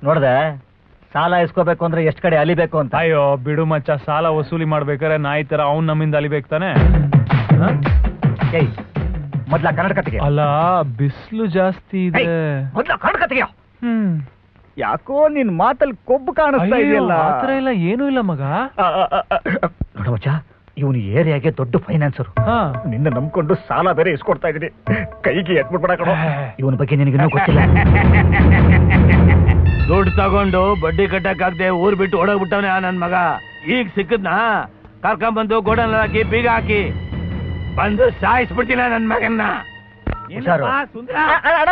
ನೋಡ್ದೆ ಸಾಲ ಇಸ್ಕೋಬೇಕು ಅಂದ್ರೆ ಎಷ್ಟ್ ಕಡೆ ಅಲಿಬೇಕು ಅಂತ. ಅಯ್ಯೋ ಬಿಡು ಮಚ್ಚ, ಸಾಲ ವಸೂಲಿ ಮಾಡ್ಬೇಕಾರೆ ನಾಯಿ ತರ ಅವ್ನ್ ನಮ್ಮಿಂದ ಅಲಿಬೇಕು ತಾನೆ. ಮೊದ್ಲ ಕನ್ನಡಕತೆಗೆ ಅಲ್ಲ, ಬಿಸಿಲು ಜಾಸ್ತಿ ಇದೆ. ಮೊದ್ಲ ಕನ್ನಡಕತೆಗೆ. ಯಾಕೋ ನಿನ್ ಮಾತಲ್ಲಿ ಕೊಬ್ಬು ಕಾಣಿಸ್ತಾ ಇದೆಯಲ್ಲ. ಆತರ ಇಲ್ಲ, ಏನೂ ಇಲ್ಲ ಮಗ. ನೋಡಮಚ್ಚ, ಇವನು ಏರಿಯಾಗೆ ದೊಡ್ಡ ಫೈನಾನ್ಸರ್. ನಿನ್ನ ನಂಬ್ಕೊಂಡು ಸಾಲ ಬೇರೆ ಇಸ್ಕೊಡ್ತಾ ಇದೀನಿ. ಕೈಗೆ ಎತ್ಬಿಡ್ಬೇಡ ಕಣೋ. ಇವನ ಬಗ್ಗೆ ನಿನಗಿನ್ನೂ ಗೊತ್ತಿಲ್ಲ. ದುಡ್ಡು ತಗೊಂಡು ಬಡ್ಡಿ ಕಟ್ಟಕ್ಕಾಗದೆ ಊರ್ ಬಿಟ್ಟು ಓಡೋಗ್ಬಿಟ್ಟವನೆ ನನ್ ಮಗ. ಈಗ ಸಿಕ್ಕದ್ನ ಕರ್ಕೊಂಡ್ಬಂದು ಗೋಡನ್ ಹಾಕಿ ಬೀಗ ಹಾಕಿ ಬಂದು ಸಾಯಿಸ್ಬಿಡ್ತೀನ ನನ್ ಮಗನ್ನ.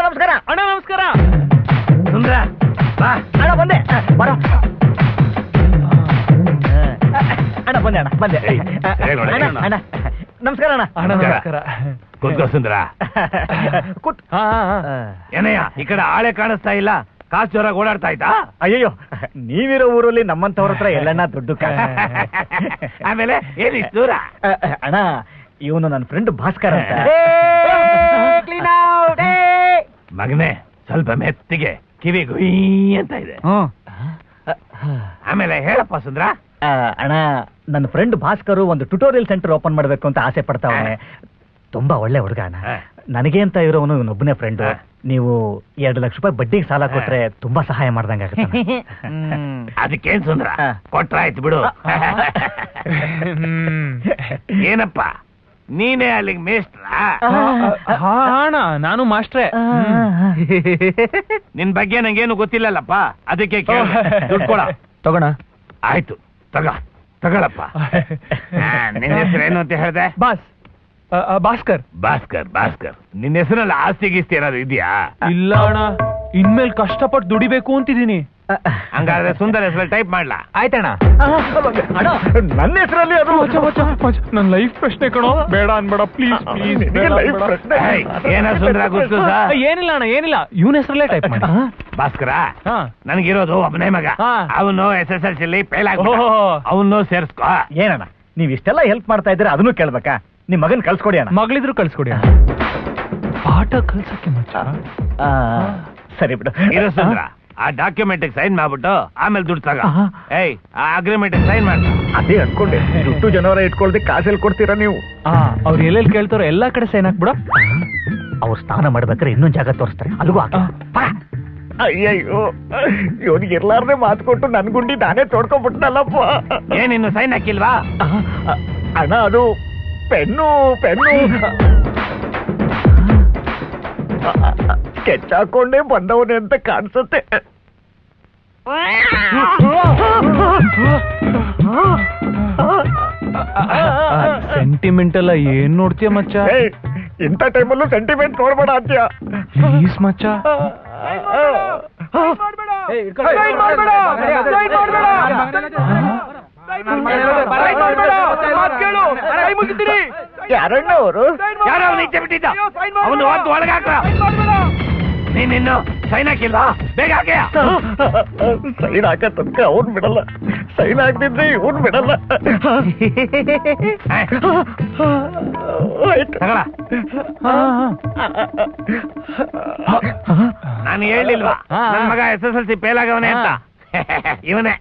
ನಮಸ್ಕಾರ ಅಣ್ಣ. ನಮಸ್ಕಾರ ಸುಂದ್ರ, ಬಾ ಅಣ್ಣ. ಬಂದೆ ಬರ ಅಣ್ಣ. ಬಂದೆ ಅಣ್ಣ, ಬಂದೆ. ಅಣ್ಣ ನಮಸ್ಕಾರ ಅಣ್ಣ. ಅಣ್ಣ ನಮಸ್ಕಾರ. ಕೂತ್ಕೋ ಸುಂದ್ರ. ಏನಯ್ಯ ಈ ಕಡೆ ಆಳೆ ಕಾಣಿಸ್ತಾ ಇಲ್ಲ, ಕಾಸು ಜೋರಾಗಿ ಓಡಾಡ್ತಾ ಇದ್ದ? ಅಯ್ಯೋ, ನೀವಿರೋ ಊರಲ್ಲಿ ನಮ್ಮಂತವ್ರ ಹತ್ರ ಎಲ್ಲಣ್ಣ ದುಡ್ಡು. ಆಮೇಲೆ ಏನಿಷ್ಟು ದೂರ? ಅಣ್ಣ, ಇವನು ನನ್ನ ಫ್ರೆಂಡ್ ಭಾಸ್ಕರ್ ಅಂತ. ಮಗನೇ, ಸ್ವಲ್ಪ ಮೆತ್ತಿಗೆ ಕಿವಿ ಗುಯ್ ಅಂತ ಇದೆ. ಆಮೇಲೆ ಹೇಳಪ್ಪ ಸುಂದ್ರ. ಅಣ್ಣ, ನನ್ನ ಫ್ರೆಂಡ್ ಭಾಸ್ಕರ್ ಒಂದು ಟ್ಯುಟೋರಿಯಲ್ ಸೆಂಟರ್ ಓಪನ್ ಮಾಡ್ಬೇಕು ಅಂತ ಆಸೆ ಪಡ್ತಾವನೆ. ತುಂಬಾ ಒಳ್ಳೆ ಹುಡುಗ ಅಣ್ಣ. ನನಗೆ ಅಂತ ಇರೋವನು ಇವನೊಬ್ಬನೇ ಫ್ರೆಂಡ್. ನೀವು 2 ಲಕ್ಷ ರೂಪಾಯಿ ಬಡ್ಡಿಗೆ ಸಾಲ ಕೊಟ್ರೆ ತುಂಬಾ ಸಹಾಯ ಮಾಡ್ದಂಗ ಆಗುತ್ತೆ. ಅದಕ್ಕೇನ್ ಸುಂದ್ರ, ಕೊಟ್ರಾಯ್ತು ಬಿಡು. ಏನಪ್ಪ ನೀನೇ ಅಲ್ಲಿಗೆ ಮೇಸ್ಟ್ರ? ಅಣ್ಣ ನಾನು ಮಾಸ್ಟ್ರೇ. ನಿನ್ ಬಗ್ಗೆ ನಂಗೇನು ಗೊತ್ತಿಲ್ಲಲ್ಲಪ್ಪ, ಅದಕ್ಕೆ ದುಡ್ಡು ಕೊಡ. ತಗೋಣ. ಆಯ್ತು, ತಗೊಳಪ್ಪ. ನಿನ್ನ ಹೆಸರು ಏನು ಅಂತ ಹೇಳ್ದೆ? ಭಾಸ್ಕರ್. ಭಾಸ್ಕರ್. ನಿನ್ನ ಹೆಸರಲ್ಲಿ ಆಸ್ತಿ ಗೀಸ್ತಿ ಏನಾದ್ರು ಇದೆಯಾ? ಇಲ್ಲ ಅಣ್ಣ, ಇನ್ಮೇಲೆ ಕಷ್ಟಪಟ್ಟು ದುಡಿಬೇಕು ಅಂತಿದ್ದೀನಿ. ಹಂಗಾದ್ರೆ ಸುಂದರ ಹೆಸರಲ್ಲಿ ಟೈಪ್ ಮಾಡ್ಲಾ? ಆಯ್ತಣ್ಣ. ನನ್ನ ಹೆಸರಲ್ಲಿ ಅದು ನನ್ನ ಲೈಫ್ ಪ್ರಶ್ನೆ ಕಣೋ. ಬೇಡ ಅನ್ಬೇಡ ಪ್ಲೀಸ್. ಏನ ಸುಂದರ ಗೊತ್ತು? ಏನಿಲ್ಲ ಅಣ್ಣ, ಏನಿಲ್ಲ. ಇವನ ಹೆಸರಲ್ಲೇ ಟೈಪ್ ಮಾಡಿ. ಭಾಸ್ಕರ, ನನಗಿರೋದು ಒಬ್ಬನೇ ಮಗ. ಅವನು SSLC ಫೇಲ್ ಆಗ, ಅವನು ಸೇರ್ಸ್ಕೊ. ಏನಣ್ಣ ನೀವ್ ಇಷ್ಟೆಲ್ಲ ಹೆಲ್ಪ್ ಮಾಡ್ತಾ ಇದ್ರೆ ಅದನ್ನು ಕೇಳ್ಬೇಕಾ? ನಿಮ್ ಮಗನ್ ಕಳ್ಸ್ಕೊಡಿ ಅಣ್ಣ. ಮಗಳಿದ್ರು ಕಳ್ಸ್ಕೊಡಿ ಅಣ್ಣ. ಪಾಠ ಕಳ್ಸಕ್ಕೆ ಮಚ್ಚ. ಸರಿ ಬಿಡು. ಇರೋ ಸುಂದರ, ಆ ಡಾಕ್ಯುಮೆಂಟ್ ಸೈನ್ ಮಾಡ್ಬಿಟ್ಟು ಆಮೇಲೆ ದುಡ್ಡು ತಗ. ಆ ಅಗ್ರಿಮೆಂಟ್ ಸೈನ್ ಮಾಡ. ಅದೇ ಅನ್ಕೊಂಡೆ, ದುಡ್ಡು ಜನವರ ಇಟ್ಕೊಳ್ದೆ ಕಾಸಲ್ಲಿ ಕೊಡ್ತೀರಾ ನೀವು? ಅವ್ರು ಎಲ್ಲೆಲ್ಲಿ ಕೇಳ್ತಾರೋ ಎಲ್ಲಾ ಕಡೆ ಸೈನ್ ಹಾಕ್ಬಿಡ. ಅವ್ರು ಸ್ನಾನ ಮಾಡ್ಬೇಕಾದ್ರೆ ಇನ್ನೊಂದ್ ಜಾಗ ತೋರಿಸ್ತಾರೆ, ಅಲ್ಗೂ ಅಯ್ಯಯ್ಯೋ, ಇವನಿಗೆ ಇರ್ಲಾರ್ದೆ ಮಾತು ಕೊಟ್ಟು ನನ್ ಗುಂಡಿ ನಾನೇ ತೋಡ್ಕೊಂಡ್ಬಿಟ್ಟನಲ್ಲಪ್ಪ. ಏನಿನ್ನು ಸೈನ್ ಹಾಕಿಲ್ವಾ? ಅಣ್ಣ, ಅದು ಪೆನ್ನು ಸ್ಕೆಚ್ ಹಾಕೊಂಡೇ ಬಂದವನೇ ಅಂತ ಕಾಣಿಸುತ್ತೆ. ಸೆಂಟಿಮೆಂಟ್ ಎಲ್ಲ ಏನ್ ನೋಡ್ತೀಯ ಮಚ್ಚ? ಇಂಥ ಟೈಮಲ್ಲೂ ಸೆಂಟಿಮೆಂಟ್ ನೋಡ್ಬೇಡ ಅಂತ್ಯ. ಪ್ಲೀಸ್ ಮಚ್ಚ. ಯಾರಣ್ಣ ಅವರು? ಯಾರೋ ನಿಂತೆ ಬಿಟ್ಟಿದ್ದ, ಅವನು ಒಂದು ಒಳಗಾಕ. ನೀನಿನ್ನು ಸೈನ್ ಹಾಕಿಲ್ವಾ? ಬೇಗ ಹಾಕ್ಯಾ. ಸೈನ್ ಹಾಕ ತನಕ ಅವ್ನ್ ಬಿಡಲ್ಲ, ಸೈನ್ ಹಾಕ್ತಿದ್ರೆ ಇವ್ನ್ ಬಿಡಲ್ಲ. ನಾನು ಹೇಳಿಲ್ವಾ ನನ್ ಮಗ SSLC ಫೇಲ್ ಆಗವನೇ ಅಂತ? ಇವನೇ.